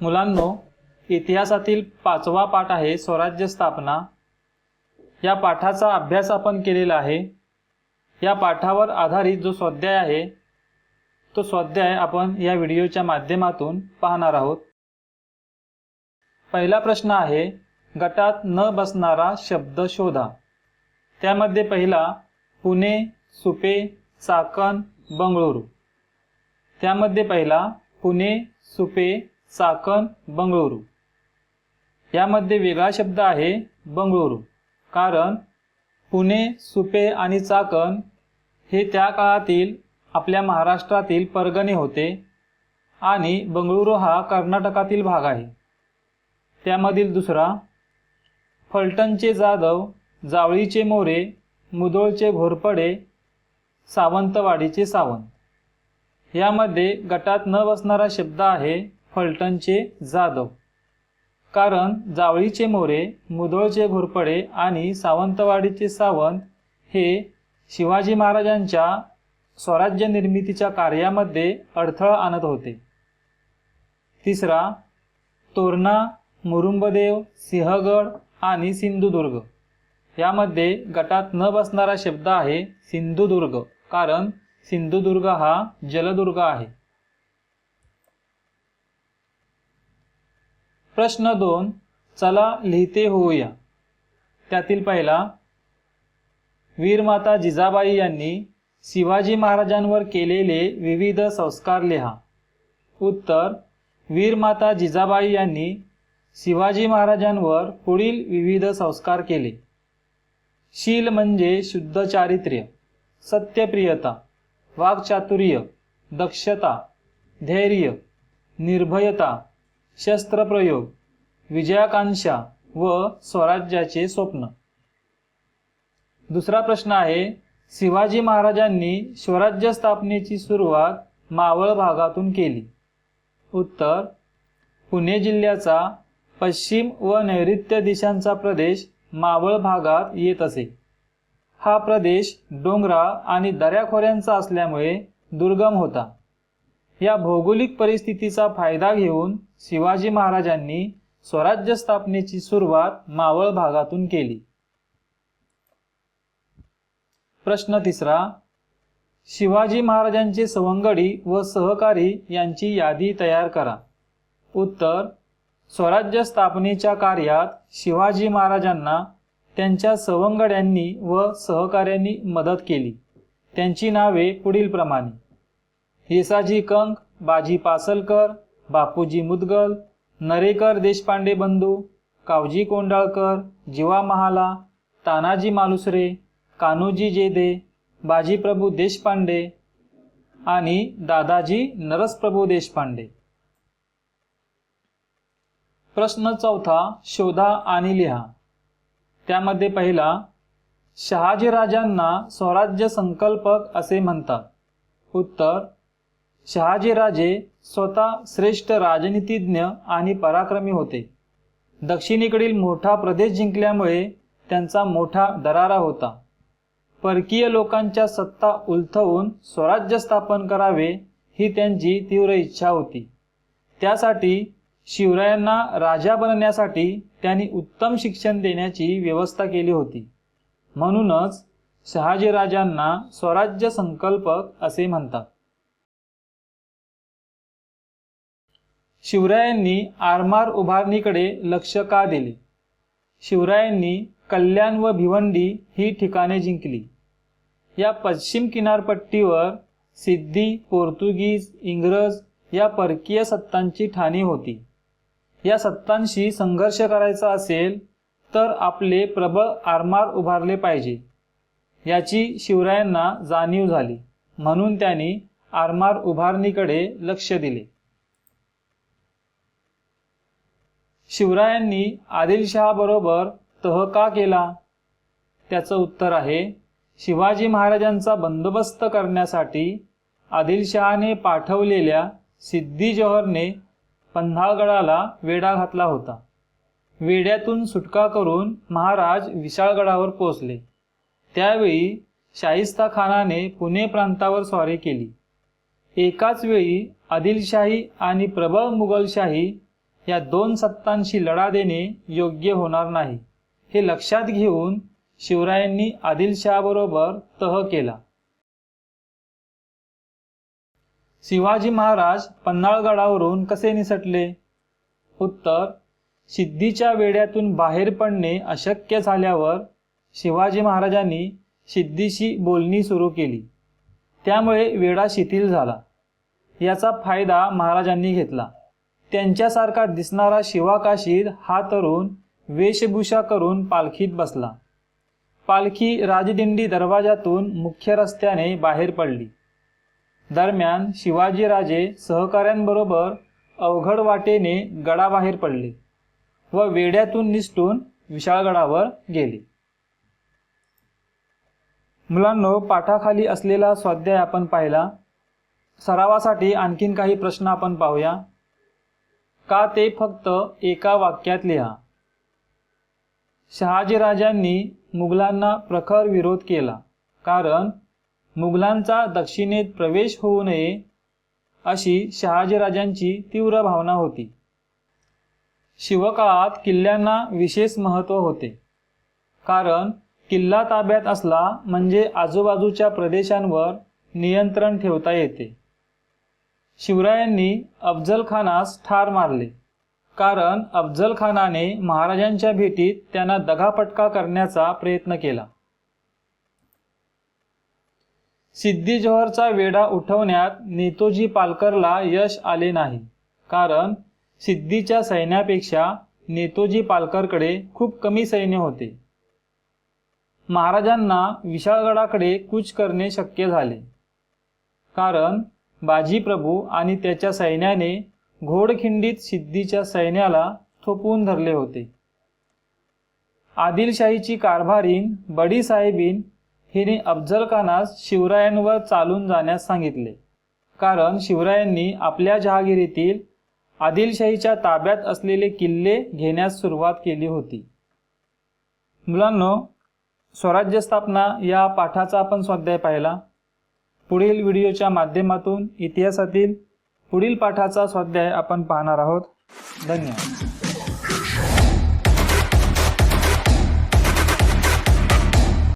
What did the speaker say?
मुलांनो, इतिहासातील 5वा पाठ आहे स्वराज्य स्थापना। या पाठाचा अभ्यास आपण केलेला आहे। या पाठावर आधारित जो स्वाध्याय आहे तो स्वाध्याय आपण या व्हिडिओच्या माध्यमातून पाहणार आहोत। पहिला प्रश्न आहे, गटात न बसणारा शब्द शोधा। त्यामध्ये पहिला पुणे, सुपे, चाकण, बंगळुरू। त्यामध्ये पहिला पुणे, सुपे, चाकण, बंगळुरू। यामध्ये वेगळा शब्द आहे बंगळुरू, कारण पुणे, सुपे आणि चाकण हे त्या काळातील आपल्या महाराष्ट्रातील परगणे होते आणि बंगळुरू हा कर्नाटकातील भाग आहे। त्यामधील दुसरा, फलटणचे जाधव, जावळीचे मोरे, मुधोळचे घोरपडे, सावंतवाडीचे सावंत। यामध्ये गटात न बसणारा शब्द आहे फलटणचे जाधव, कारण जावळीचे मोरे, मुधोळचे घोरपडे आणि सावंतवाडीचे सावंत हे शिवाजी महाराजांच्या स्वराज्य निर्मितीच्या कार्यामध्ये अडथळा आणत होते। तिसरा, तोरणा, मुरुंबदेव, सिंहगड आणि सिंधुदुर्ग। यामध्ये गटात न बसणारा शब्द आहे सिंधुदुर्ग, कारण सिंधुदुर्ग हा जलदुर्ग आहे। प्रश्न 2, चला लिहिते होऊया। त्यातील पहिला, वीरमाता जिजाबाई यांनी शिवाजी महाराजांवर केलेले विविध संस्कार लिहा। उत्तर, वीरमाता जिजाबाई यांनी शिवाजी महाराजांवर पुढील विविध संस्कार केले। शील म्हणजे शुद्ध चारित्र्य, सत्यप्रियता, वाक्चातुर्य, दक्षता, धैर्य, निर्भयता, शस्त्रप्रयोग, विजयाकांक्षा व स्वराज्याचे स्वप्न। दुसरा प्रश्न आहे, शिवाजी महाराजांनी स्वराज्य स्थापनेची सुरुवात मावळ भागातून केली। उत्तर, पुणे जिल्ह्याचा पश्चिम व नैऋत्य दिशांचा प्रदेश मावळ भागात येत असे। हा प्रदेश डोंगराळ आणि दऱ्याखोऱ्यांचा असल्यामुळे दुर्गम होता। या भौगोलिक परिस्थितीचा फायदा घेऊन शिवाजी महाराजांनी स्वराज्य स्थापनेची सुरुवात मावळ भागातून केली। प्रश्न तिसरा, शिवाजी महाराजांचे सवंगडी व सहकारी यांची यादी तयार करा। उत्तर, स्वराज्य स्थापनेच्या कार्यात शिवाजी महाराजांना त्यांच्या सवंगड्यांनी व सहकाऱ्यांनी मदत केली। त्यांची नावे पुढील प्रमाणे: येसाजी कंक, बाजी पासलकर, बापूजी मुदगल, नरेकर देशपांडे बंधू, कावजी कोंडाळकर, जीवा महाला, तानाजी मालुसरे, कान्होजी जेधे, बाजीप्रभू देशपांडे आणि दादाजी नरसप्रभू देशपांडे। प्रश्न चौथा, शोधा आणि लिहा। त्यामध्ये पहिला, शहाजीराजांना स्वराज्य संकल्पक असे म्हणतात। उत्तर, शहाजीराजे स्वतः श्रेष्ठ राजनीतिज्ञ आणि पराक्रमी होते। दक्षिणेकडील मोठा प्रदेश जिंकल्यामुळे त्यांचा मोठा दरारा होता। परकीय लोकांच्या सत्ता उलथवून स्वराज्य स्थापन करावे ही त्यांची तीव्र इच्छा होती। त्यासाठी शिवरायांना राजा बनण्यासाठी त्यांनी उत्तम शिक्षण देण्याची व्यवस्था केली होती। म्हणूनच शहाजीराजांना स्वराज्य संकल्पक असे म्हणतात। शिवरायांनी आरमार उभारणीकडे लक्ष का दिले? शिवरायांनी कल्याण व भिवंडी ही ठिकाणे जिंकली। या पश्चिम किनारपट्टीवर सिद्धी, पोर्तुगीज, इंग्रज या परकीय सत्तांची ठाणी होती। या सत्तांशी संघर्ष करायचा असेल तर आपले प्रबळ आरमार उभारले पाहिजे, याची शिवरायांना जाणीव झाली। म्हणून त्यांनी आरमार उभारणीकडे लक्ष दिले। शिवरायांनी आदिलशहाबरोबर तह का केला? त्याचं उत्तर आहे, शिवाजी महाराजांचा बंदोबस्त करण्यासाठी आदिलशहाने पाठवलेल्या सिद्धी जोहरने पन्हाळगडाला वेढा घातला होता। वेड्यातून सुटका करून महाराज विशाळगडावर पोहोचले। त्यावेळी शाहिस्ता खानाने पुणे प्रांतावर स्वारी केली। एकाच वेळी आदिलशाही आणि प्रबळ मुघलशाही या दोन सत्तांशी लढा देणे योग्य होणार नाही हे लक्षात घेऊन शिवरायांनी आदिलशहाबरोबर तह केला. शिवाजी महाराज पन्हाळगडावरून कसे निसटले? उत्तर: सिद्धीच्या वेढ्यातून बाहेर पडणे अशक्य झाल्यावर शिवाजी महाराजांनी सिद्धीशी बोलणी सुरू केली. त्यामुळे वेढा शिथिल झाला. याचा फायदा महाराजांनी घेतला. त्यांच्यासारखा दिसणारा शिवाकाशीद हा तरुण वेशभूषा करून पालखीत बसला. पालखी राजदिंडी दरवाजातून मुख्य रस्त्याने बाहेर पडली. दरम्यान शिवाजीराजे सहकाऱ्यांबरोबर अवघड वाटेने गडाबाहेर पडले व वेढ्यातून निसटून विशाळगडावर गेले. मुलांनो, पाठाखाली असलेला स्वाध्याय आपण पाहिला. सरावासाठी आणखीन काही प्रश्न आपण पाहूया. का ते फक्त एका वाक्यात लिहा. शहाजीराजांनी मुघलांना प्रखर विरोध केला कारण मुघलांचा दक्षिणेत प्रवेश होऊ नये अशी शहाजीराजांची तीव्र भावना होती. शिवकाळात किल्ल्यांना विशेष महत्त्व होते कारण किल्ला ताब्यात असला म्हणजे आजूबाजूच्या प्रदेशांवर नियंत्रण ठेवता येते. शिवरायांनी अफजल खानास ठार मारले कारण अफजल खानाने महाराजांच्या भेटीत त्यांना दगाफटका करण्याचा प्रयत्न केला. सिद्दी जोहरचा वेढा उठवण्यात नेतोजी पालकरला यश आले नाही कारण सिद्धीच्या सैन्यापेक्षा नेतोजी पालकरकडे खूप कमी सैन्य होते. महाराजांना विशाळगडाकडे कूच करणे शक्य झाले कारण बाजीप्रभू आणि त्याच्या सैन्याने घोडखिंडीत सिद्धीच्या सैन्याला थोपवून धरले होते. आदिलशाहीची कारभारीण बडी साहेबीन हिने अफजल खानास शिवरायांवर चालून जाण्यास सांगितले कारण शिवरायांनी आपल्या जहागिरीतील आदिलशाहीच्या ताब्यात असलेले किल्ले घेण्यास सुरुवात केली होती. मुलांनो, स्वराज्य स्थापना या पाठाचा आपण स्वाध्याय पाहिला. पुढील व्हिडिओच्या माध्यमातून इतिहासातील पुढील पाठाचा स्वाध्याय आपण पाहणार आहोत. धन्यवाद.